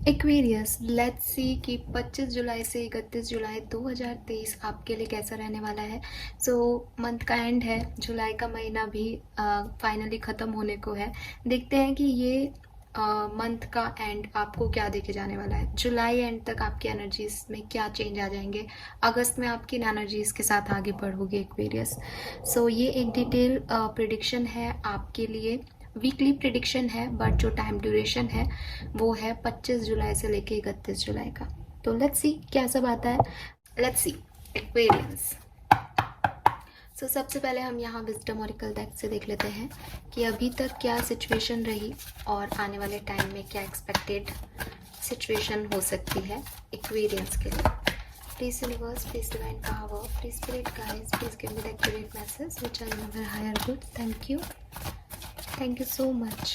Aquarius, let's see कि 25 जुलाई से 31 जुलाई 2023 आपके लिए कैसा रहने वाला है। सो मंथ का एंड है, जुलाई का महीना भी फाइनली ख़त्म होने को है। देखते हैं कि ये मंथ का एंड आपको क्या देके जाने वाला है। जुलाई एंड तक आपकी एनर्जीज में क्या चेंज आ जाएंगे, अगस्त में आप किन एनर्जीज के साथ आगे बढ़ोगे एक्वेरियस। सो ये एक डिटेल प्रिडिक्शन है आपके लिए, वीकली प्रिडिक्शन है, बट जो टाइम ड्यूरेशन है वो है 25 जुलाई से लेके 31 जुलाई का। तो लेट्स सी क्या सब आता है। Let's C Aquarians. सो सबसे पहले हम यहाँ विजडम ऑरिकल डेक से देख लेते हैं कि अभी तक क्या सिचुएशन रही और आने वाले टाइम में क्या एक्सपेक्टेड सिचुएशन हो सकती है एक्वेरियंस के लिए। Please universe, please divine power, please spirit guides, please give me the accurate message which I never higher good. Thank you so much.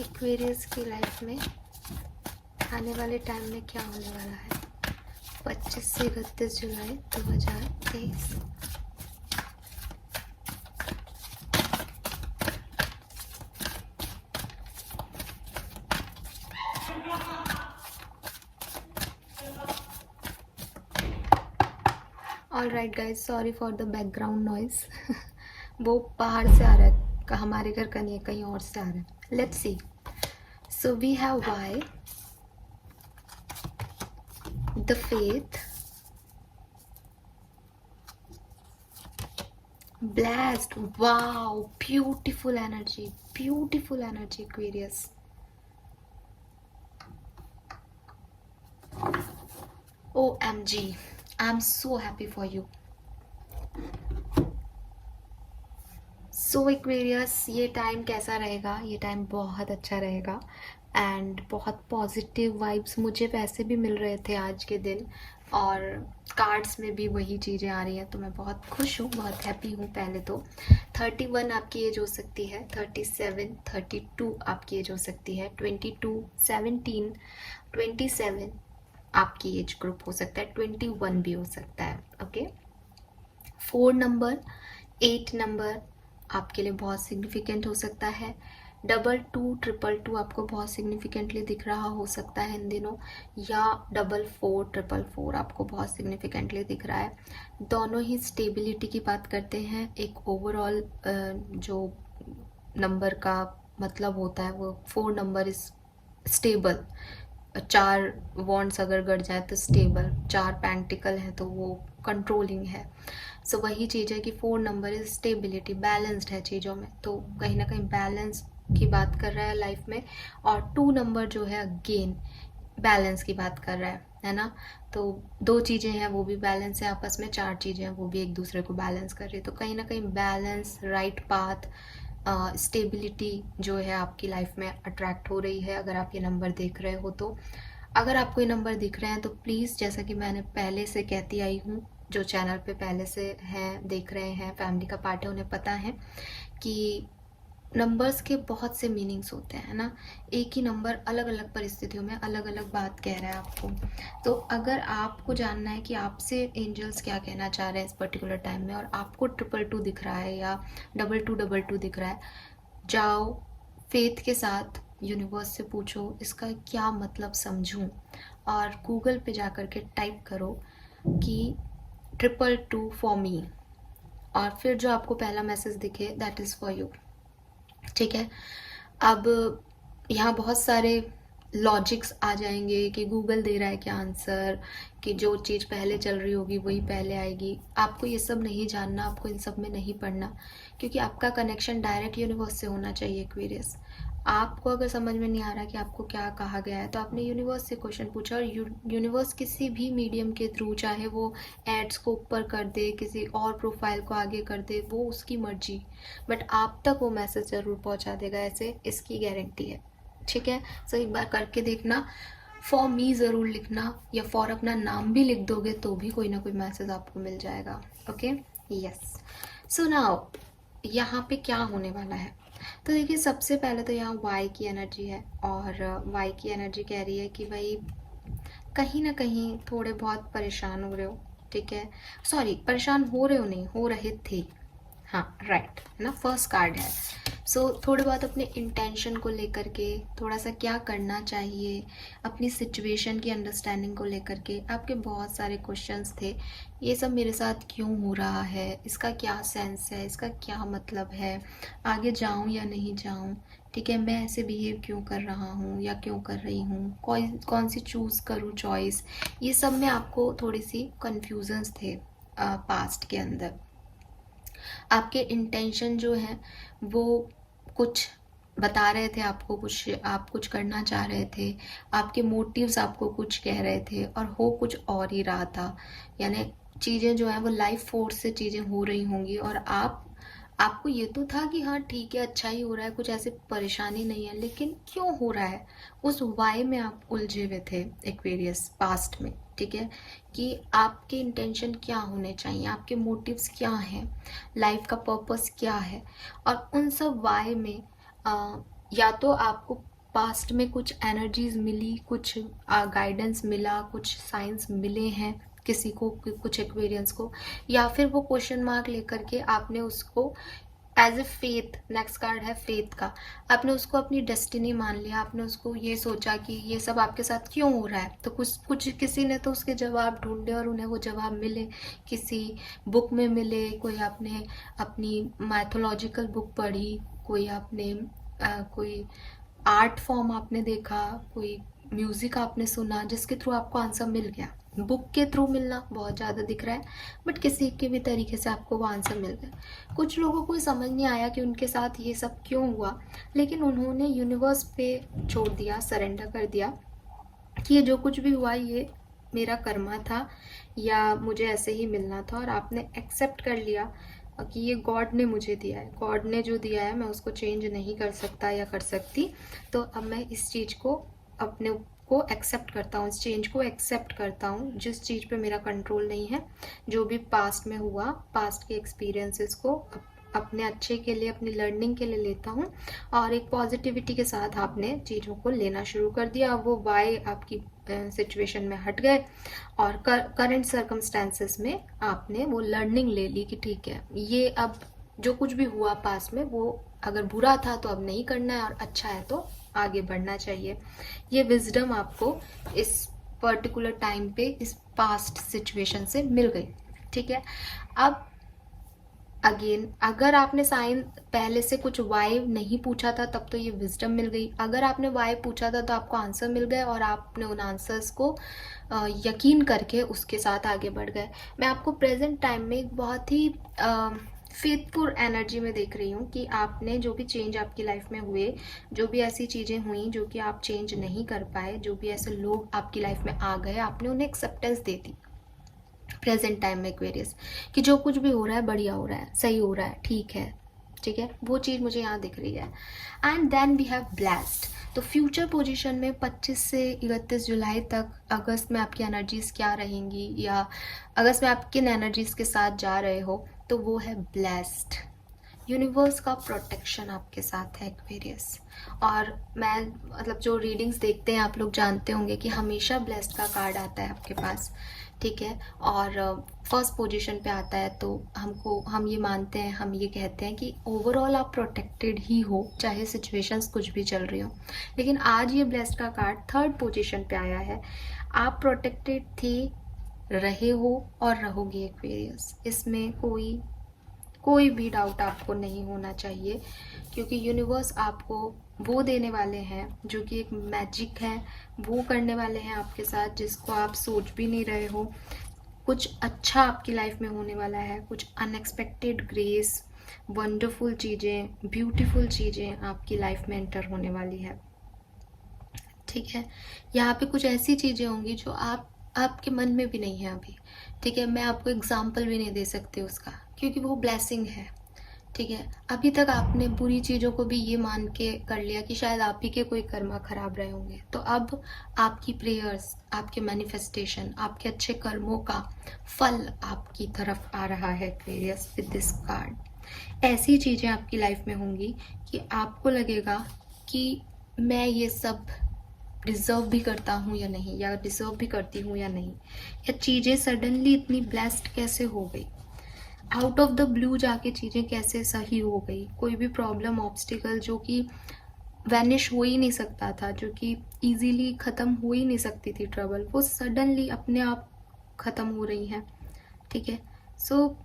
Aquarius की लाइफ में आने वाले टाइम में क्या होने वाला है 25 से 31 जुलाई 2023। All right guys, sorry for the background noise. वो बाहर से आ रहा है, हमारे घर का नहीं है, कहीं और से आ रहा है। Let's see. So we have Y, the faith, blessed. Wow, beautiful energy Aquarius. OMG, I'm so happy for you. So Aquarius, ये टाइम कैसा रहेगा? ये टाइम बहुत अच्छा रहेगा एंड बहुत पॉजिटिव वाइब्स मुझे वैसे भी मिल रहे थे आज के दिन, और कार्ड्स में भी वही चीज़ें आ रही हैं, तो मैं बहुत खुश हूँ, बहुत हैप्पी हूँ। पहले तो 31 आपकी एज हो सकती है, 37, 32 आपकी एज हो सकती है, 22, 17, 27 आपकी एज ग्रुप हो सकता है, 21 भी हो सकता है। ओके, 4 नंबर, 8 नंबर आपके लिए बहुत सिग्निफिकेंट हो सकता है। 22, 222 आपको बहुत सिग्निफिकेंटली दिख रहा हो सकता है इन दिनों, या 44, 444 आपको बहुत सिग्निफिकेंटली दिख रहा है। दोनों ही स्टेबिलिटी की बात करते हैं। एक ओवरऑल जो नंबर का मतलब होता है वो 4 नंबर इज स्टेबल। 4 वॉन्ड्स अगर गड़ जाए तो स्टेबल, 4 पेंटिकल है तो वो कंट्रोलिंग है। सो वही चीज़ है कि 4 नंबर इज स्टेबिलिटी, बैलेंस्ड है चीज़ों में, तो कहीं ना कहीं बैलेंस की बात कर रहा है लाइफ में। और 2 नंबर जो है अगेन बैलेंस की बात कर रहा है ना। तो 2 चीज़ें हैं वो भी बैलेंस है आपस में, 4 चीज़ें हैं वो भी एक दूसरे को बैलेंस कर रही है। तो कहीं ना कहीं बैलेंस, राइट पाथ, स्टेबिलिटी जो है आपकी लाइफ में अट्रैक्ट हो रही है अगर आप ये नंबर देख रहे हो तो। अगर आपको ये नंबर दिख रहे हैं तो प्लीज़, जैसा कि मैंने पहले से कहती आई हूँ, जो चैनल पे पहले से हैं, देख रहे हैं, फैमिली का पार्ट है, उन्हें पता है कि नंबर्स के बहुत से मीनिंग्स होते हैं ना। एक ही नंबर अलग अलग परिस्थितियों में अलग अलग बात कह रहा है आपको। तो अगर आपको जानना है कि आपसे एंजल्स क्या कहना चाह रहे हैं इस पर्टिकुलर टाइम में, और आपको 222 दिख रहा है या 2222 दिख रहा है, जाओ फेथ के साथ यूनिवर्स से पूछो इसका क्या मतलब समझूं, और गूगल पे जा कर के टाइप करो कि 222 फॉर मी, और फिर जो आपको पहला मैसेज दिखे दैट इज़ फॉर यू। ठीक है। अब यहाँ बहुत सारे लॉजिक्स आ जाएंगे कि गूगल दे रहा है क्या आंसर, कि जो चीज़ पहले चल रही होगी वही पहले आएगी। आपको ये सब नहीं जानना, आपको इन सब में नहीं पढ़ना, क्योंकि आपका कनेक्शन डायरेक्ट यूनिवर्स से होना चाहिए एक्वेरियस। आपको अगर समझ में नहीं आ रहा कि आपको क्या कहा गया है तो आपने यूनिवर्स से क्वेश्चन पूछा, और यूनिवर्स किसी भी मीडियम के थ्रू, चाहे वो एड्स को ऊपर कर दे, किसी और प्रोफाइल को आगे कर दे, वो उसकी मर्जी, बट आप तक वो मैसेज ज़रूर पहुंचा देगा, ऐसे इसकी गारंटी है। ठीक है। सो एक बार करके देखना, फॉर मी ज़रूर लिखना, या फॉर अपना नाम भी लिख दोगे तो भी कोई ना कोई मैसेज आपको मिल जाएगा। Okay, yes. सो नाउ यहाँ पे क्या होने वाला है, तो देखिए सबसे पहले तो यहाँ वाई की एनर्जी है, और वाई की एनर्जी कह रही है कि भाई कहीं ना कहीं थोड़े बहुत परेशान हो रहे हो। ठीक है, सॉरी, परेशान हो रहे हो नहीं, हो रहे थे। हाँ राइट, है ना, फर्स्ट कार्ड है। सो थोड़े बहुत अपने इंटेंशन को लेकर के, थोड़ा सा क्या करना चाहिए, अपनी सिचुएशन की अंडरस्टैंडिंग को लेकर के आपके बहुत सारे क्वेश्चंस थे। ये सब मेरे साथ क्यों हो रहा है, इसका क्या सेंस है, इसका क्या मतलब है, आगे जाऊं या नहीं जाऊं, ठीक है, मैं ऐसे बिहेव क्यों कर रहा हूँ या क्यों कर रही हूँ, कौन सी चूज़ करूँ चॉइस, ये सब में आपको थोड़ी सी कन्फ्यूजन्स थे पास्ट के अंदर। आपके इंटेंशन जो हैं वो कुछ बता रहे थे आपको, कुछ आप कुछ करना चाह रहे थे, आपके मोटिव्स आपको कुछ कह रहे थे और हो कुछ और ही रहा था। यानी चीज़ें जो हैं वो लाइफ फोर्स से चीज़ें हो रही होंगी और आपको ये तो था कि हाँ ठीक है, अच्छा ही हो रहा है, कुछ ऐसे परेशानी नहीं है, लेकिन क्यों हो रहा है, उस वाई में आप उलझे हुए थे एक्वेरियस पास्ट में। ठीक है, कि आपके इंटेंशन क्या होने चाहिए, आपके मोटिव्स क्या हैं, लाइफ का पर्पस क्या है। और उन सब वाई में या तो आपको पास्ट में कुछ एनर्जीज मिली, कुछ गाइडेंस मिला, कुछ साइंस मिले हैं किसी को, कुछ एक्वेरियंस को, या फिर वो क्वेश्चन मार्क लेकर के आपने उसको as a faith, next card है फेथ का, आपने उसको अपनी डेस्टिनी मान लिया, आपने उसको ये सोचा कि ये सब आपके साथ क्यों हो रहा है। तो कुछ किसी ने तो उसके जवाब ढूंढे और उन्हें वो जवाब मिले, किसी बुक में मिले, कोई आपने अपनी मैथोलॉजिकल बुक पढ़ी, कोई आपने कोई आर्ट फॉर्म आपने देखा, कोई म्यूज़िक आपने सुना जिसके थ्रू आपको आंसर मिल गया। बुक के थ्रू मिलना बहुत ज़्यादा दिख रहा है, बट किसी के भी तरीके से आपको वो आंसर मिल गया। कुछ लोगों को समझ नहीं आया कि उनके साथ ये सब क्यों हुआ, लेकिन उन्होंने यूनिवर्स पे छोड़ दिया, सरेंडर कर दिया कि ये जो कुछ भी हुआ ये मेरा कर्मा था या मुझे ऐसे ही मिलना था, और आपने एक्सेप्ट कर लिया कि ये गॉड ने मुझे दिया है, गॉड ने जो दिया है मैं उसको चेंज नहीं कर सकता या कर सकती। तो अब मैं इस चीज़ को अपने को एक्सेप्ट करता हूँ, इस चेंज को एक्सेप्ट करता हूँ, जिस चीज़ पे मेरा कंट्रोल नहीं है, जो भी पास्ट में हुआ, पास्ट के एक्सपीरियंसेस को अपने अच्छे के लिए, अपनी लर्निंग के लिए लेता हूँ, और एक पॉजिटिविटी के साथ आपने चीज़ों को लेना शुरू कर दिया। वो वाई आपकी सिचुएशन में हट गए और करंट सर्कमस्टेंसेस में आपने वो लर्निंग ले ली कि ठीक है, ये अब जो कुछ भी हुआ पास में वो अगर बुरा था तो अब नहीं करना है, और अच्छा है तो आगे बढ़ना चाहिए। ये विजडम आपको इस पर्टिकुलर टाइम पे इस पास्ट सिचुएशन से मिल गई। ठीक है, अब अगेन अगर आपने साइन पहले से कुछ वाई नहीं पूछा था तब तो ये विजडम मिल गई, अगर आपने वाई पूछा था तो आपको आंसर मिल गए और आपने उन आंसर्स को यकीन करके उसके साथ आगे बढ़ गए। मैं आपको प्रेजेंट टाइम में एक बहुत ही फेथफुल एनर्जी में देख रही हूँ कि आपने जो भी चेंज आपकी लाइफ में हुए, जो भी ऐसी चीज़ें हुई जो कि आप चेंज नहीं कर पाए, जो भी ऐसे लोग आपकी लाइफ में आ गए, आपने उन्हें acceptance they the present time में एक्वेरियस, कि जो कुछ भी हो रहा है बढ़िया हो रहा है, सही हो रहा है, ठीक है। ठीक है, वो चीज़ मुझे यहाँ दिख रही है। And then we have blessed. तो फ्यूचर पोजीशन में 25 से 31 जुलाई तक, अगस्त में आपकी एनर्जीज क्या रहेंगी, या अगस्त में आप किन एनर्जीज के साथ जा रहे हो, तो वो है ब्लेस्ड। यूनिवर्स का प्रोटेक्शन आपके साथ है एक्वेरियस। और मैं मतलब जो रीडिंग्स देखते हैं आप लोग जानते होंगे कि हमेशा ब्लेस्ड का कार्ड आता है आपके पास। ठीक है, और फर्स्ट पोजीशन पे आता है तो हम ये मानते हैं, हम ये कहते हैं कि ओवरऑल आप प्रोटेक्टेड ही हो, चाहे सिचुएशंस कुछ भी चल रही हो। लेकिन आज ये ब्लेस्ड का कार्ड थर्ड पोजीशन पे आया है। आप प्रोटेक्टेड थे, रहे हो और रहोगे एक्वेरियस, इसमें कोई भी डाउट आपको नहीं होना चाहिए, क्योंकि यूनिवर्स आपको वो देने वाले हैं जो कि एक मैजिक है, वो करने वाले हैं आपके साथ जिसको आप सोच भी नहीं रहे हो। कुछ अच्छा आपकी लाइफ में होने वाला है, कुछ अनएक्सपेक्टेड ग्रेस, वंडरफुल चीज़ें, ब्यूटीफुल चीज़ें आपकी लाइफ में एंटर होने वाली है। ठीक है, यहाँ पे कुछ ऐसी चीज़ें होंगी जो आपके मन में भी नहीं है अभी। ठीक है, मैं आपको एग्जाम्पल भी नहीं दे सकती उसका, क्योंकि वो ब्लेसिंग है। ठीक है, अभी तक आपने बुरी चीज़ों को भी ये मान के कर लिया कि शायद आप ही के कोई कर्मा खराब रहे होंगे, तो अब आपकी प्रेयर्स, आपके मैनिफेस्टेशन, आपके अच्छे कर्मों का फल आपकी तरफ आ रहा है एक्वेरियस विद दिस कार्ड। ऐसी चीज़ें आपकी लाइफ में होंगी कि आपको लगेगा कि मैं ये सब डिज़र्व भी करता हूँ या नहीं, या डिज़र्व भी करती हूँ या नहीं, या चीज़ें सडनली इतनी ब्लेस्ड कैसे हो गई। आउट ऑफ द ब्लू जाके चीज़ें कैसे सही हो गई, कोई भी प्रॉब्लम ऑब्स्टिकल जो कि वैनिश हो ही नहीं सकता था, जो कि इजीली ख़त्म हो ही नहीं सकती थी ट्रबल, वो सडनली अपने आप ख़त्म हो रही हैं। ठीक है, सो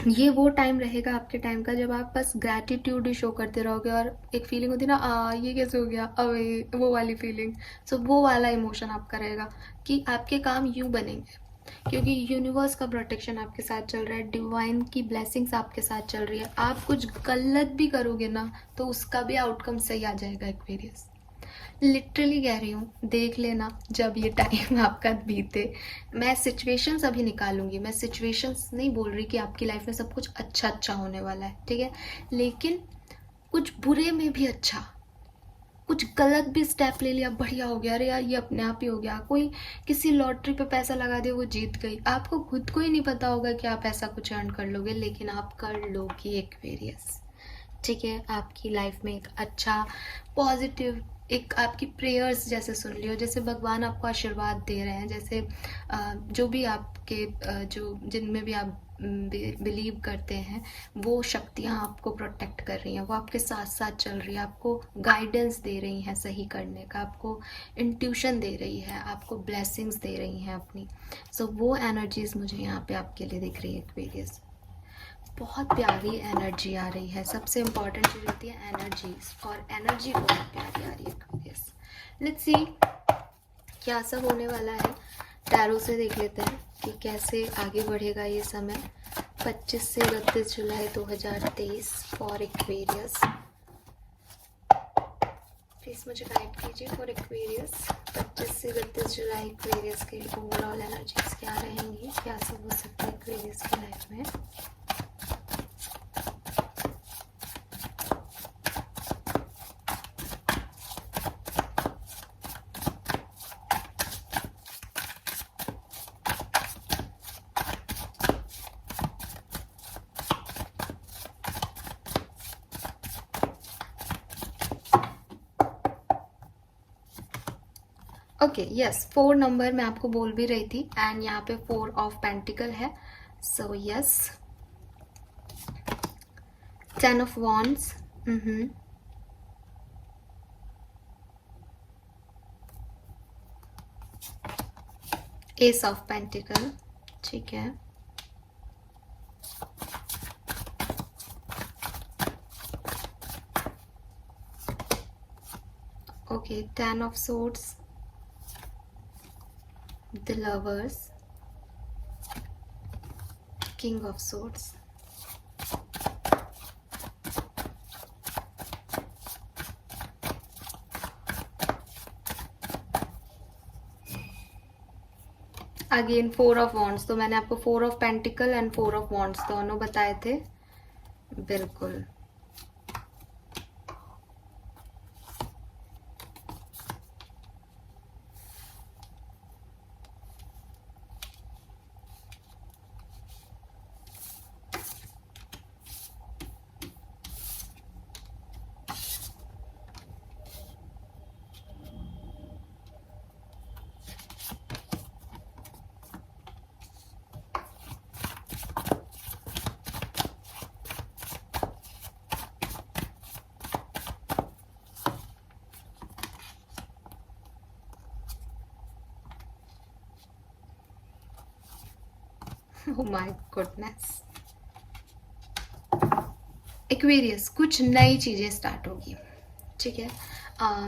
ये वो टाइम रहेगा आपके टाइम का जब आप बस ग्रैटिट्यूड ही शो करते रहोगे, और एक फीलिंग होती है ना, ये कैसे हो गया, अवे वो वाली फीलिंग। सो वो वाला इमोशन आपका रहेगा कि आपके काम यूं बनेंगे, क्योंकि यूनिवर्स का प्रोटेक्शन आपके साथ चल रहा है, डिवाइन की ब्लेसिंग्स आपके साथ चल रही है। आप कुछ गलत भी करोगे ना तो उसका भी आउटकम सही आ जाएगा एक्वेरियस। लिटरली कह रही हूँ, देख लेना जब ये टाइम आपका बीते। मैं सिचुएशंस अभी निकालूंगी, मैं सिचुएशंस नहीं बोल रही कि आपकी लाइफ में सब कुछ अच्छा अच्छा होने वाला है, ठीक है, लेकिन कुछ बुरे में भी अच्छा, कुछ गलत भी स्टेप ले लिया, बढ़िया हो गया, अरे यार ये अपने आप ही हो गया। कोई किसी लॉटरी पे पैसा लगा दे, वो जीत गई, आपको खुद को ही नहीं पता होगा कि आप ऐसा कुछ अर्न कर लोगे, लेकिन आप कर लोगी एक्वेरियस। ठीक है, आपकी लाइफ में एक अच्छा पॉजिटिव, एक आपकी प्रेयर्स जैसे सुन लियो, जैसे भगवान आपको आशीर्वाद दे रहे हैं, जैसे जो भी आपके जो जिनमें भी आप बिलीव करते हैं, वो शक्तियाँ आपको प्रोटेक्ट कर रही हैं, वो आपके साथ साथ चल रही है, आपको गाइडेंस दे रही हैं सही करने का, आपको इंट्यूशन दे रही है, आपको ब्लेसिंग्स दे रही हैं अपनी। सो वो एनर्जीज मुझे यहाँ पे आपके लिए दिख रही है एक्वेरियस। बहुत प्यारी एनर्जी आ रही है, सबसे इम्पॉर्टेंट चीज़ होती है एनर्जीज, और एनर्जी बहुत प्यारी आ रही है एक्वेरियस। लेट्स सी क्या सब होने वाला है, टैरो से देख लेते हैं कि कैसे आगे बढ़ेगा ये समय 25 से 31 जुलाई 2023 फॉर एक्वेरियस। प्लीज मुझे गाइड कीजिए फॉर एक्वेरियस 25 से 31 जुलाई एक्वेरियस के ओवरऑल एनर्जीज क्या रहेंगी, क्या सब हो सकता है एक्वेरियस की लाइफ में। ओके यस, 4 नंबर मैं आपको बोल भी रही थी, एंड यहाँ पे 4 ऑफ पेंटिकल है, so yes. 10 of wands, S of pentacle, ठीक है, okay 10 of swords, the lovers, king of swords, again 4 of wands. तो मैंने आपको 4 of pentacle and 4 of wands दोनों बताए थे, बिल्कुल। Oh my goodness, एक्वेरियस कुछ नई चीजें स्टार्ट होगी, ठीक है।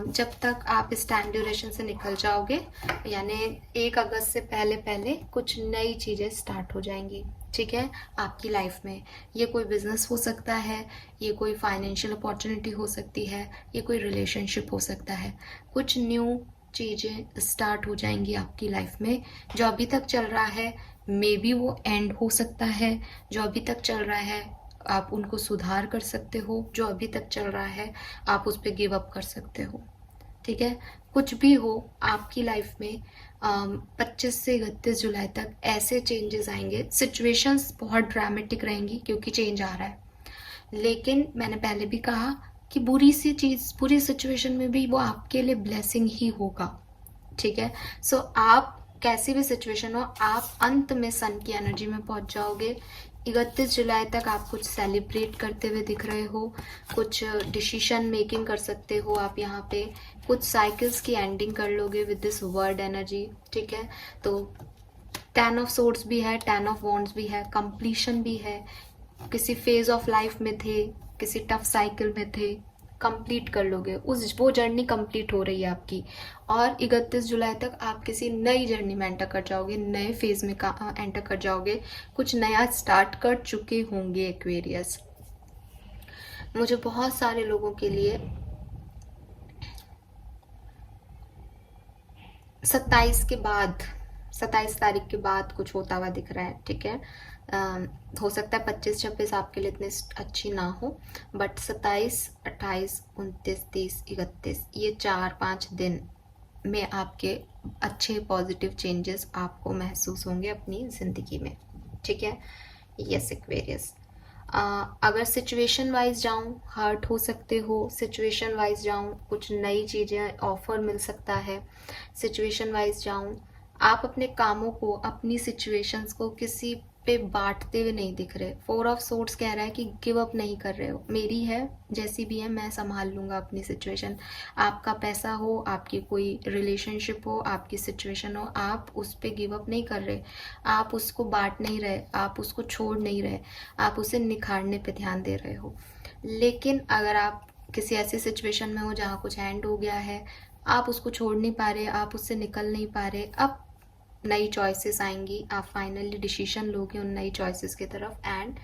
जब तक आप इस टाइम ड्यूरेशन से निकल जाओगे, यानी 1 अगस्त से पहले पहले कुछ नई चीज़ें स्टार्ट हो जाएंगी, ठीक है, आपकी लाइफ में। ये कोई बिजनेस हो सकता है, ये कोई फाइनेंशियल अपॉर्चुनिटी हो सकती है, ये कोई रिलेशनशिप हो सकता है। कुछ न्यू चीज़ें स्टार्ट हो जाएंगी आपकी लाइफ में। जो अभी तक चल रहा है मे बी वो एंड हो सकता है, जो अभी तक चल रहा है आप उनको सुधार कर सकते हो, जो अभी तक चल रहा है आप उस पर गिव अप कर सकते हो, ठीक है। कुछ भी हो आपकी लाइफ में 25 से 31 जुलाई तक ऐसे चेंजेस आएंगे। सिचुएशंस बहुत ड्रामेटिक रहेंगी क्योंकि चेंज आ रहा है, लेकिन मैंने पहले भी कहा कि बुरी सी चीज़, बुरी सिचुएशन में भी वो आपके लिए ब्लेसिंग ही होगा, ठीक है। सो आप कैसी भी सिचुएशन हो, आप अंत में सन की एनर्जी में पहुंच जाओगे। 31 जुलाई तक आप कुछ सेलिब्रेट करते हुए दिख रहे हो, कुछ डिसीजन मेकिंग कर सकते हो आप यहाँ पे, कुछ साइकिल्स की एंडिंग कर लोगे विद दिस वर्ड एनर्जी, ठीक है। तो 10 ऑफ सोर्ड्स भी है, 10 ऑफ वॉन्ड्स भी है, कंप्लीशन भी है। किसी फेज ऑफ लाइफ में थे, किसी टफ साइकिल में थे, कंप्लीट कर लोगे, उस वो जर्नी कंप्लीट हो रही है आपकी। और 31 जुलाई तक आप किसी नई जर्नी में एंटर कर जाओगे, नए फेज में एंटर कर जाओगे, कुछ नया स्टार्ट कर चुके होंगे एक्वेरियस। मुझे बहुत सारे लोगों के लिए 27 तारीख के बाद कुछ होता हुआ दिख रहा है, ठीक है। हो सकता है 25-26 आपके लिए इतनी अच्छी ना हो, बट 27, 28, 29, 30, 31 ये 4-5 दिन में आपके अच्छे पॉजिटिव चेंजेस आपको महसूस होंगे अपनी ज़िंदगी में, ठीक है। Yes Aquarius. अगर सिचुएशन वाइज जाऊँ, हर्ट हो सकते हो, सिचुएशन वाइज जाऊँ, कुछ नई चीज़ें ऑफर मिल सकता है, सिचुएशन वाइज जाऊँ, आप अपने कामों को, अपनी सिचुएशंस को किसी पे बांटते हुए नहीं दिख रहे। 4 ऑफ सोर्ड्स कह रहा है कि गिव अप नहीं कर रहे हो, मेरी है जैसी भी है मैं संभाल लूँगा अपनी सिचुएशन। आपका पैसा हो, आपकी कोई रिलेशनशिप हो, आपकी सिचुएशन हो, आप उस पर गिव अप नहीं कर रहे, आप उसको बांट नहीं रहे, आप उसको छोड़ नहीं रहे, आप उसे निखारने पे ध्यान दे रहे हो। लेकिन अगर आप किसी ऐसी सिचुएशन में हो जहाँ कुछ एंड हो गया है, आप उसको छोड़ नहीं पा रहे, आप उससे निकल नहीं पा रहे, अब नई चॉइसेस आएंगी, आप फाइनली डिसीजन लोगे उन नई चॉइसेस की तरफ एंड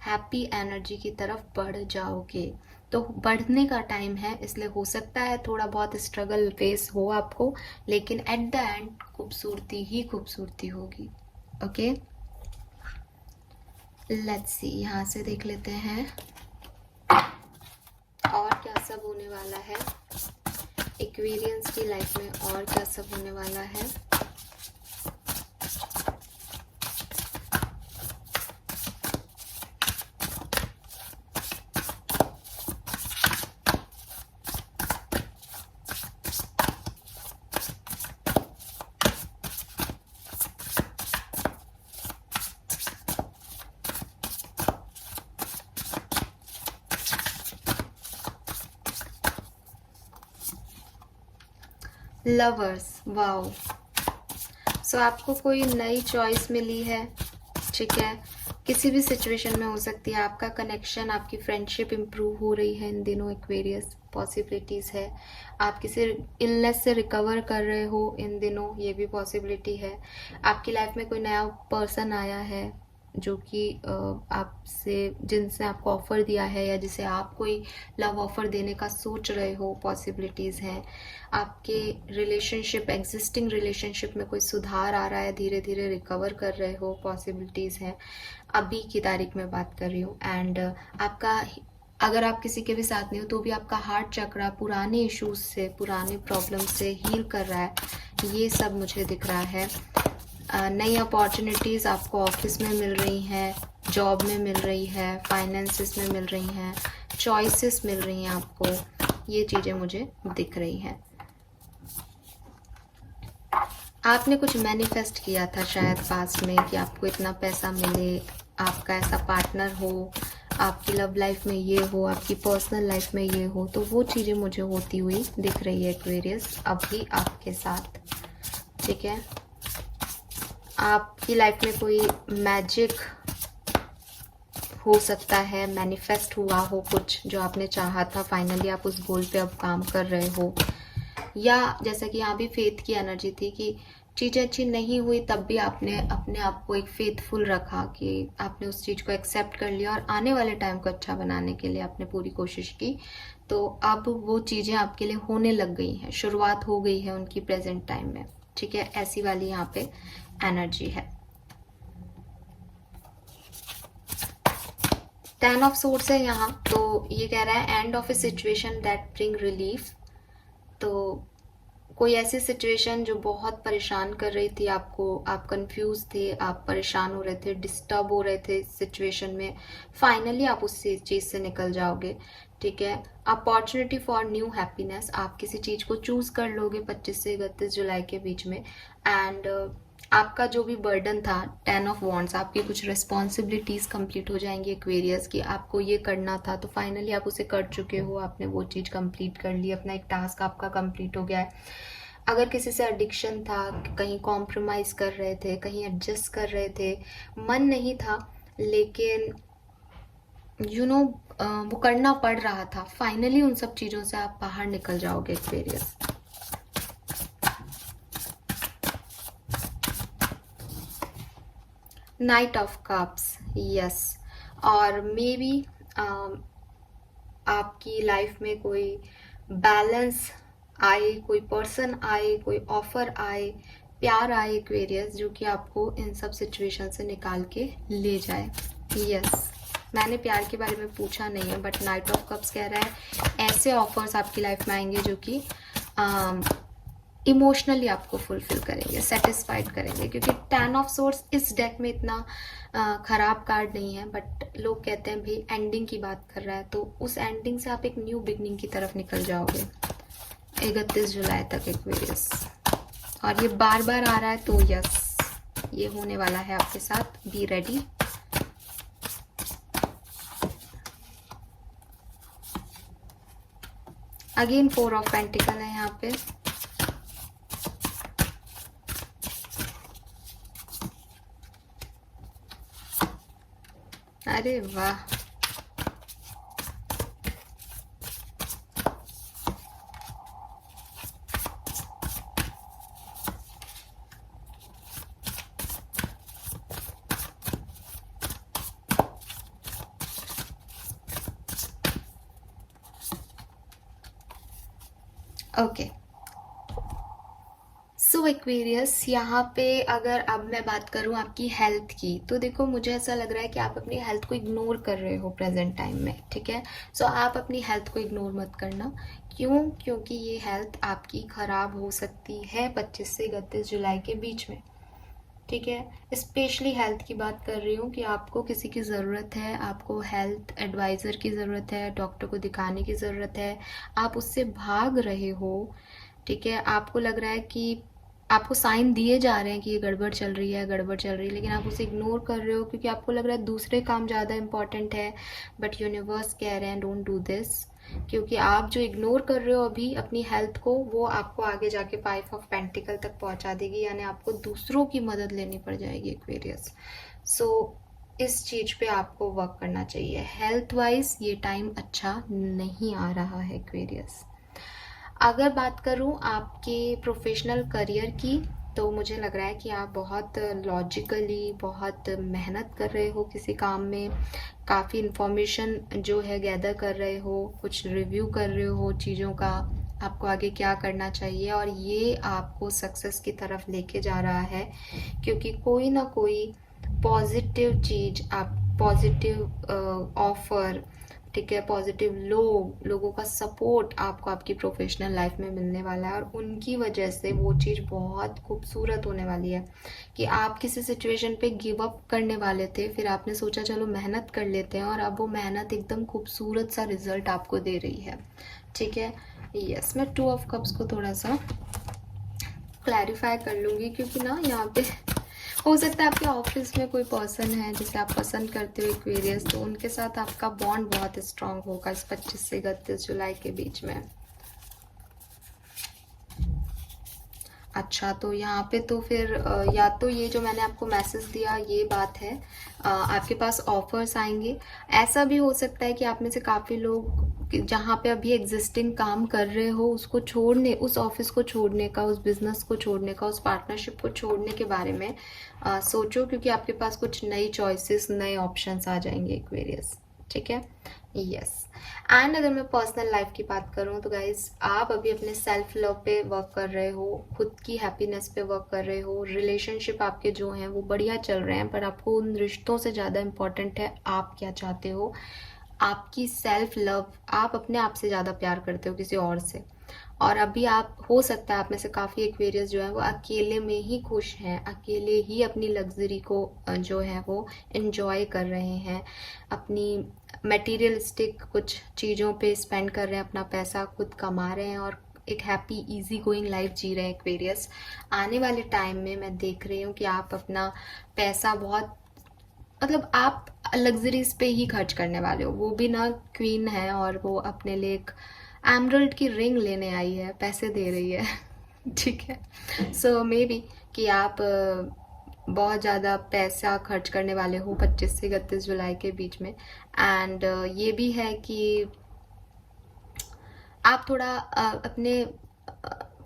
हैप्पी एनर्जी की तरफ बढ़ जाओगे। तो बढ़ने का टाइम है, इसलिए हो सकता है थोड़ा बहुत स्ट्रगल फेस हो आपको, लेकिन एट द एंड खूबसूरती ही खूबसूरती होगी। ओके, लेट्स सी, यहाँ से देख लेते हैं और क्या सब होने वाला है एक्वेरियंस की लाइफ में, और क्या सब होने वाला है। Lovers, wow. सो आपको कोई नई चॉइस मिली है, ठीक है। किसी भी सिचुएशन में हो सकती है, आपका कनेक्शन, आपकी फ्रेंडशिप इम्प्रूव हो रही है इन दिनों एक्वेरियस, पॉसिबिलिटीज़ है। आप किसी इलनेस से रिकवर कर रहे हो इन दिनों, ये भी पॉसिबिलिटी है। आपकी लाइफ में कोई नया पर्सन आया है जो कि आपसे, जिनसे आपको ऑफ़र दिया है या जिसे आप कोई लव ऑफ़र देने का सोच रहे हो, पॉसिबिलिटीज़ हैं। आपके रिलेशनशिप, एग्जिस्टिंग रिलेशनशिप में कोई सुधार आ रहा है, धीरे धीरे रिकवर कर रहे हो, पॉसिबिलिटीज़ हैं। अभी की तारीख में बात कर रही हूँ। एंड आपका, अगर आप किसी के भी साथ नहीं हो तो भी आपका हार्ट चक्रा पुराने इश्यूज से, पुराने प्रॉब्लम से हील कर रहा है, ये सब मुझे दिख रहा है। नई अपॉर्चुनिटीज़ आपको ऑफिस में मिल रही हैं, जॉब में मिल रही है, फाइनेंसेस में मिल रही हैं, चॉइसेस मिल रही हैं आपको, ये चीज़ें मुझे दिख रही हैं। आपने कुछ मैनिफेस्ट किया था शायद पास्ट में कि आपको इतना पैसा मिले, आपका ऐसा पार्टनर हो, आपकी लव लाइफ में ये हो, आपकी पर्सनल लाइफ में ये हो, तो वो चीज़ें मुझे होती हुई दिख रही है एक्वेरियस अभी आपके साथ, ठीक है। आपकी लाइफ में कोई मैजिक हो सकता है, मैनिफेस्ट हुआ हो कुछ जो आपने चाहा था, फाइनली आप उस गोल पे अब काम कर रहे हो। या जैसा कि यहाँ भी फेथ की एनर्जी थी कि चीज़ें अच्छी नहीं हुई तब भी आपने अपने आप को एक फेथफुल रखा, कि आपने उस चीज़ को एक्सेप्ट कर लिया और आने वाले टाइम को अच्छा बनाने के लिए आपने पूरी कोशिश की। तो अब वो चीज़ें आपके लिए होने लग गई हैं, शुरुआत हो गई है उनकी प्रेजेंट टाइम में, ठीक है। ऐसी वाली यहाँ पे एनर्जी है। 10 ऑफ सोर्ड्स है यहाँ, तो ये कह रहा है end of A situation that bring relief. तो कोई ऐसी सिचुएशन जो बहुत परेशान कर रही थी आपको, आप कंफ्यूज थे, आप परेशान हो रहे थे, डिस्टर्ब हो रहे थे सिचुएशन में, फाइनली आप उस चीज़ से निकल जाओगे। ठीक है। अपॉर्चुनिटी फॉर न्यू हैप्पीनेस, आप किसी चीज़ को चूज़ कर लोगे 25 से 31 जुलाई के बीच में। एंड आपका जो भी बर्डन था, 10 ऑफ वॉन्ड्स, आपकी कुछ रिस्पॉन्सिबिलिटीज़ कंप्लीट हो जाएंगी एक्वेरियस की, आपको ये करना था तो फाइनली आप उसे कर चुके हो, आपने वो चीज़ कंप्लीट कर ली, अपना एक टास्क आपका कंप्लीट हो गया है। अगर किसी से एडिक्शन था, कहीं कॉम्प्रोमाइज़ कर रहे थे, कहीं एडजस्ट कर रहे थे, मन नहीं था, लेकिन वो करना पड़ रहा था, फाइनली उन सब चीज़ों से आप बाहर निकल जाओगे Aquarius. Night of cups, yes. और मे बी आपकी लाइफ में कोई बैलेंस आए, कोई पर्सन आए, कोई ऑफर आए, प्यार आए एक्वेरियस, जो कि आपको इन सब सिचुएशन से निकाल के ले जाए। यस, मैंने प्यार के बारे में पूछा नहीं है, बट नाइट ऑफ कप्स कह रहा है ऐसे ऑफर्स आपकी लाइफ में आएंगे जो कि इमोशनली आपको फुलफिल करेंगे, सेटिस्फाइड करेंगे, क्योंकि 10 ऑफ सोर्स इस डेक में इतना ख़राब कार्ड नहीं है, बट लोग कहते हैं भाई एंडिंग की बात कर रहा है, तो उस एंडिंग से आप एक न्यू बिगनिंग की तरफ निकल जाओगे 31 जुलाई तक एक्वेरियस। और ये बार बार आ रहा है, तो यस, ये होने वाला है आपके साथ, be ready. Again 4 of pentacle है यहाँ पे। अरे वाह, ओके। सो एक्वेरियस, यहाँ पे अगर अब मैं बात करूँ आपकी हेल्थ की, तो देखो मुझे ऐसा लग रहा है कि आप अपनी हेल्थ को इग्नोर कर रहे हो प्रेजेंट टाइम में, ठीक है। सो आप अपनी हेल्थ को इग्नोर मत करना। क्यों? क्योंकि ये हेल्थ आपकी ख़राब हो सकती है 25 से 31 जुलाई के बीच में, ठीक है। स्पेशली हेल्थ की बात कर रही हूँ कि आपको किसी की ज़रूरत है, आपको हेल्थ एडवाइज़र की ज़रूरत है, डॉक्टर को दिखाने की ज़रूरत है, आप उससे भाग रहे हो, ठीक है। आपको लग रहा है कि आपको साइन दिए जा रहे हैं कि ये गड़बड़ चल रही है, गड़बड़ चल रही है, लेकिन आप उसे इग्नोर कर रहे हो क्योंकि आपको लग रहा है दूसरे काम ज़्यादा इंपॉर्टेंट है। बट यूनिवर्स कह रहे हैं डोंट डू दिस, क्योंकि आप जो इग्नोर कर रहे हो अभी अपनी हेल्थ को, वो आपको आगे जाके 5 ऑफ पेंटिकल तक पहुंचा देगी, यानी आपको दूसरों की मदद लेनी पड़ जाएगी एक्वेरियस। सो इस चीज़ पे आपको वर्क करना चाहिए। हेल्थ वाइज ये टाइम अच्छा नहीं आ रहा है एक्वेरियस। अगर बात करूं आपके प्रोफेशनल करियर की, तो मुझे लग रहा है कि आप बहुत लॉजिकली बहुत मेहनत कर रहे हो किसी काम में, काफ़ी इन्फॉर्मेशन जो है गैदर कर रहे हो, कुछ रिव्यू कर रहे हो चीज़ों का, आपको आगे क्या करना चाहिए, और ये आपको सक्सेस की तरफ लेके जा रहा है, क्योंकि कोई ना कोई पॉजिटिव चीज़, आप पॉजिटिव ऑफर, ठीक है, पॉजिटिव लोगों का सपोर्ट आपको आपकी प्रोफेशनल लाइफ में मिलने वाला है, और उनकी वजह से वो चीज़ बहुत खूबसूरत होने वाली है कि आप किसी सिचुएशन पे गिव अप करने वाले थे, फिर आपने सोचा चलो मेहनत कर लेते हैं, और अब वो मेहनत एकदम खूबसूरत सा रिजल्ट आपको दे रही है, ठीक है। यस, मैं 2 ऑफ कप्स को थोड़ा सा क्लैरिफाई कर लूँगी, क्योंकि ना यहाँ पे हो सकता है आपके ऑफिस में कोई पर्सन है जिसे आप पसंद करते हो एक्वेरियस, तो उनके साथ आपका बॉन्ड बहुत स्ट्रांग होगा इस 25 से 31 जुलाई के बीच में। अच्छा, तो यहाँ पे तो फिर या तो ये जो मैंने आपको मैसेज दिया ये बात है, आपके पास ऑफर्स आएंगे। ऐसा भी हो सकता है कि आप में से काफ़ी लोग जहाँ पे अभी एग्जिस्टिंग काम कर रहे हो उसको छोड़ने, उस ऑफिस को छोड़ने का, उस बिजनेस को छोड़ने का, उस पार्टनरशिप को छोड़ने के बारे में सोचो, क्योंकि आपके पास कुछ नई चॉइसेस, नए ऑप्शंस आ जाएंगे एक्वेरियस, ठीक है। यस। एंड अगर मैं पर्सनल लाइफ की बात करूँ तो गाइज, आप अभी अपने सेल्फ लव पे वर्क कर रहे हो, खुद की हैप्पीनेस पे वर्क कर रहे हो, रिलेशनशिप आपके जो हैं वो बढ़िया चल रहे हैं, पर आपको उन रिश्तों से ज़्यादा इम्पोर्टेंट है आप क्या चाहते हो, आपकी सेल्फ लव, आप अपने आप से ज़्यादा प्यार करते हो किसी और से। और अभी आप, हो सकता है आप में से काफ़ी एक्वेरियस जो है वो अकेले में ही खुश हैं, अकेले ही अपनी लग्जरी को जो है वो एंजॉय कर रहे हैं, अपनी मटेरियलिस्टिक कुछ चीज़ों पे स्पेंड कर रहे हैं अपना पैसा, खुद कमा रहे हैं और एक हैप्पी इजी गोइंग लाइफ जी रहे हैं एक्वेरियस। आने वाले टाइम में मैं देख रही हूँ कि आप अपना पैसा बहुत, मतलब आप लग्जरीज पे ही खर्च करने वाले हो। वो भी ना क्वीन है और वो अपने लिए एक एमरल्ड की रिंग लेने आई है, पैसे दे रही है ठीक है। सो मे बी कि आप बहुत ज़्यादा पैसा खर्च करने वाले हो 25 से 31 जुलाई के बीच में। एंड ये भी है कि आप थोड़ा अपने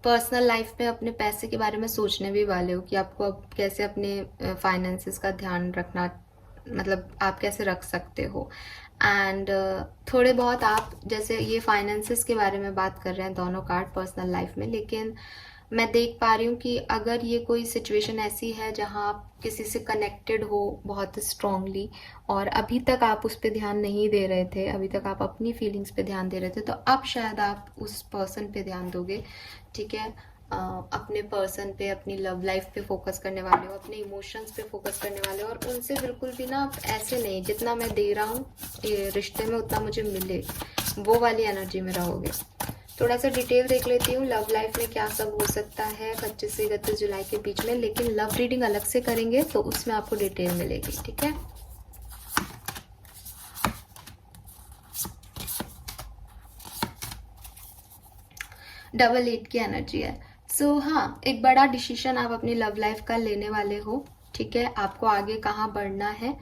पर्सनल लाइफ में अपने पैसे के बारे में सोचने भी वाले हो कि आपको अब कैसे अपने फाइनेंसेस का ध्यान रखना, मतलब आप कैसे रख सकते हो। एंड थोड़े बहुत आप जैसे ये फाइनेंसेस के बारे में बात कर रहे हैं दोनों कार्ड पर्सनल लाइफ में, लेकिन मैं देख पा रही हूँ कि अगर ये कोई सिचुएशन ऐसी है जहाँ आप किसी से कनेक्टेड हो बहुत स्ट्रांगली और अभी तक आप उस पर ध्यान नहीं दे रहे थे, अभी तक आप अपनी फीलिंग्स पे ध्यान दे रहे थे, तो अब शायद आप उस पर्सन पे ध्यान दोगे। ठीक है, अपने पर्सन पे, अपनी लव लाइफ पे फोकस करने वाले हो, अपने इमोशंस पे फोकस करने वाले हो और उनसे बिल्कुल भी ना आप ऐसे नहीं जितना मैं दे रहा हूँ रिश्ते में उतना मुझे मिले, वो वाली एनर्जी में रहोगे। थोड़ा सा डिटेल देख लेती हूँ लव लाइफ में क्या सब हो सकता है 25 से 31 जुलाई के बीच में, लेकिन लव रीडिंग अलग से करेंगे तो उसमें आपको डिटेल मिलेगी। ठीक है, डबल 8 की एनर्जी है। सो हाँ, एक बड़ा डिसीजन आप अपनी लव लाइफ का लेने वाले हो। ठीक है, आपको आगे कहाँ बढ़ना है।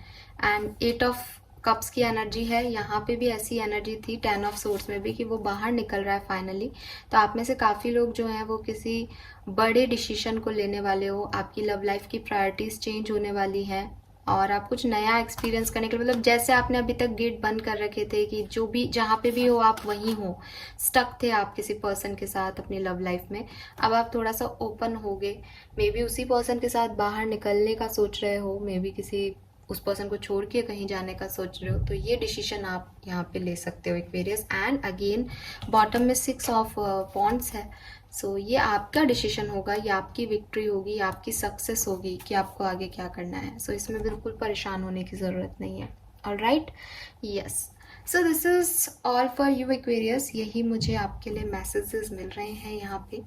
एंड 8 ऑफ कप्स की एनर्जी है, यहाँ पे भी ऐसी एनर्जी थी 10 ऑफ सोर्स में भी कि वो बाहर निकल रहा है फाइनली। तो आप में से काफ़ी लोग जो हैं वो किसी बड़े डिसीजन को लेने वाले हो, आपकी लव लाइफ की प्रायोरिटीज़ चेंज होने वाली हैं और आप कुछ नया एक्सपीरियंस करने के लिए, मतलब जैसे आपने अभी तक गेट बंद कर रखे थे कि जो भी जहाँ पे भी हो आप वहीं हो, स्टक थे आप किसी पर्सन के साथ अपनी लव लाइफ में, अब आप थोड़ा सा ओपन हो गए। मे बी उसी पर्सन के साथ बाहर निकलने का सोच रहे हो, मे बी किसी उस पर्सन को छोड़ के कहीं जाने का सोच रहे हो, तो ये डिसीजन आप यहाँ पे ले सकते हो एक्वेरियस। एंड अगेन बॉटम में 6 ऑफ वॉन्ड्स है। सो ये आपका डिसीजन होगा, ये आपकी विक्ट्री होगी, आपकी सक्सेस होगी कि आपको आगे क्या करना है। सो इसमें बिल्कुल परेशान होने की ज़रूरत नहीं है। Alright, yes. So this is all for you Aquarius. यही मुझे आपके लिए मैसेजेस मिल रहे हैं यहाँ पे।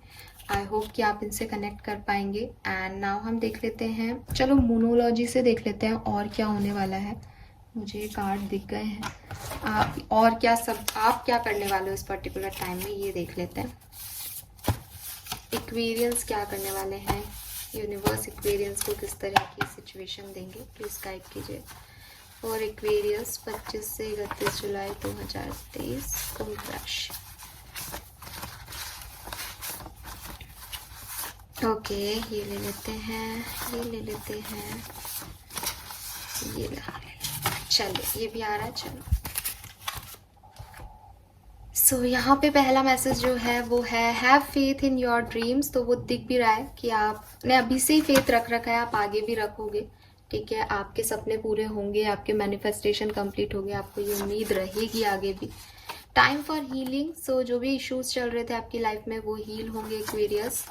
आई होप कि आप इनसे कनेक्ट कर पाएंगे। एंड नाउ हम देख लेते हैं, चलो मोनोलॉजी से देख लेते हैं और क्या होने वाला है। मुझे कार्ड दिख गए हैं, आप और क्या सब आप क्या करने वाले हो इस पर्टिकुलर टाइम में, ये देख लेते हैं। एक्वेरियंस क्या करने वाले हैं, यूनिवर्स एक्वेरियंस को किस तरह की सिचुएशन देंगे, प्लीज़ गाइड कीजिए। और एक्वेरियस 25 से 31 जुलाई 2023 कुंभ राशि। ओके, ये ले लेते हैं, ये ले लेते हैं, ये चलिए ये भी आ रहा है। चलो सो यहाँ पे पहला मैसेज जो है वो है have faith in your dreams. तो वो दिख भी रहा है कि आपने अभी से ही फेथ रख रखा है, आप आगे भी रखोगे। ठीक है, आपके सपने पूरे होंगे, आपके मैनिफेस्टेशन कंप्लीट होंगे, आपको ये उम्मीद रहेगी आगे भी। Time for healing. सो जो भी इश्यूज चल रहे थे आपकी लाइफ में वो हील होंगे Aquarius.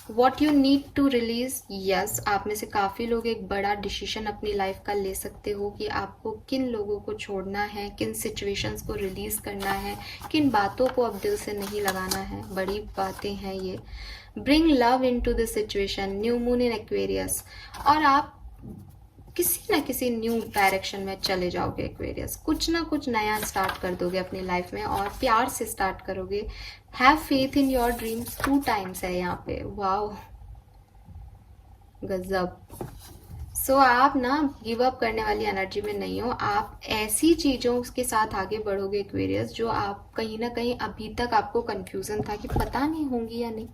What you need to release. Yes, आप में से काफ़ी लोग एक बड़ा डिसीजन अपनी लाइफ का ले सकते हो कि आपको किन लोगों को छोड़ना है, किन सिचुएशंस को रिलीज करना है, किन बातों को अब दिल से नहीं लगाना है। बड़ी बातें हैं ये। Bring love into this situation, new moon in Aquarius. और आप किसी ना किसी न्यू डायरेक्शन में चले जाओगे एक्वेरियस, कुछ ना कुछ नया स्टार्ट कर दोगे अपनी लाइफ में और प्यार से स्टार्ट करोगे। Have faith in your dreams 2 times है यहाँ पे। वाओ, गजब। सो आप ना गिव अप करने वाली एनर्जी में नहीं हो, आप ऐसी चीज़ों के साथ आगे बढ़ोगे एक्वेरियस जो आप कहीं ना कहीं अभी तक आपको कंफ्यूजन था कि पता नहीं होंगी या नहीं,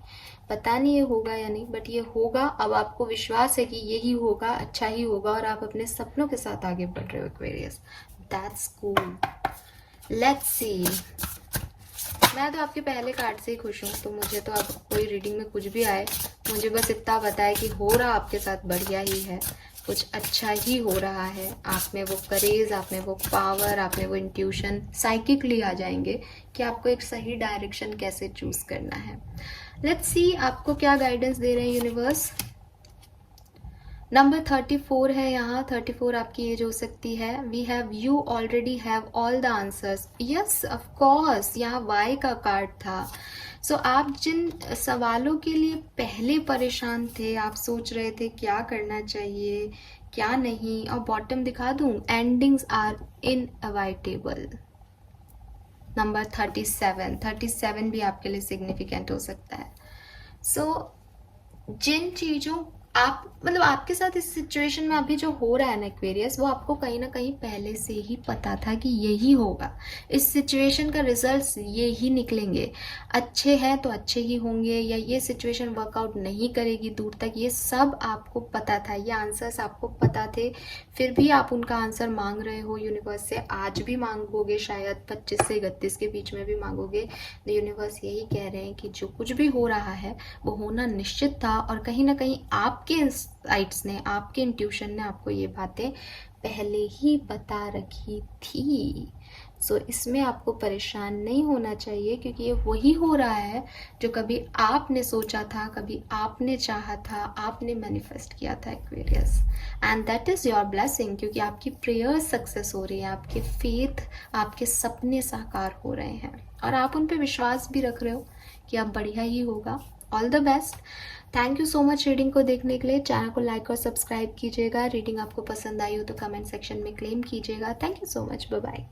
पता नहीं ये होगा या नहीं, बट ये होगा। अब आपको विश्वास है कि यही होगा, अच्छा ही होगा और आप अपने सपनों के साथ आगे बढ़ रहे हो Aquarius. That's cool. Let's see. मैं तो आपके पहले कार्ड से ही खुश हूँ, तो मुझे तो अब कोई रीडिंग में कुछ भी आए, मुझे बस इतना बताए कि हो रहा आपके साथ बढ़िया ही है, कुछ अच्छा ही हो रहा है। आप में वो करेज, आप में वो पावर, आप में वो इंट्यूशन साइकिकली आ जाएंगे कि आपको एक सही डायरेक्शन कैसे चूज करना है। लेट्स सी आपको क्या गाइडेंस दे रहे हैं यूनिवर्स। नंबर 34 है यहाँ, 34 आपकी एज हो सकती है। We have, you already have all the answers, yes of course, यहाँ वाई का कार्ड था। सो आप जिन सवालों के लिए पहले परेशान थे, आप सोच रहे थे क्या करना चाहिए क्या नहीं, और बॉटम दिखा दूं, एंडिंग्स आर इनएविटेबल। नंबर 37 भी आपके लिए सिग्निफिकेंट हो सकता है। सो जिन चीज़ों आप मतलब आपके साथ इस सिचुएशन में अभी जो हो रहा है ना एक्वेरियस, वो आपको कहीं ना कहीं पहले से ही पता था कि यही होगा, इस सिचुएशन का रिजल्ट्स ये ही निकलेंगे, अच्छे हैं तो अच्छे ही होंगे, या ये सिचुएशन वर्कआउट नहीं करेगी दूर तक, ये सब आपको पता था, ये आंसर्स आपको पता थे। फिर भी आप उनका आंसर मांग रहे हो यूनिवर्स से, आज भी मांगोगे, शायद 25 से 31 के बीच में भी मांगोगे। तो यूनिवर्स यही कह रहे हैं कि जो कुछ भी हो रहा है वो होना निश्चित था, और कहीं ना कहीं आपके इंसाइट्स ने, आपके इंट्यूशन ने आपको ये बातें पहले ही बता रखी थी। सो इसमें आपको परेशान नहीं होना चाहिए, क्योंकि ये वही हो रहा है जो कभी आपने सोचा था, कभी आपने चाहा था, आपने मैनिफेस्ट किया था Aquarius, and that is your blessing, क्योंकि आपकी प्रेयर्स सक्सेस हो रही है, आपके फेथ, आपके सपने साकार हो रहे हैं, और आप उन पे विश्वास भी रख रहे हो कि अब बढ़िया ही होगा। All the best. Thank you so much reading को देखने के लिए। चैनल को लाइक और सब्सक्राइब कीजिएगा। रीडिंग आपको पसंद आई हो तो कमेंट सेक्शन में क्लेम कीजिएगा। Thank you so much, bye bye.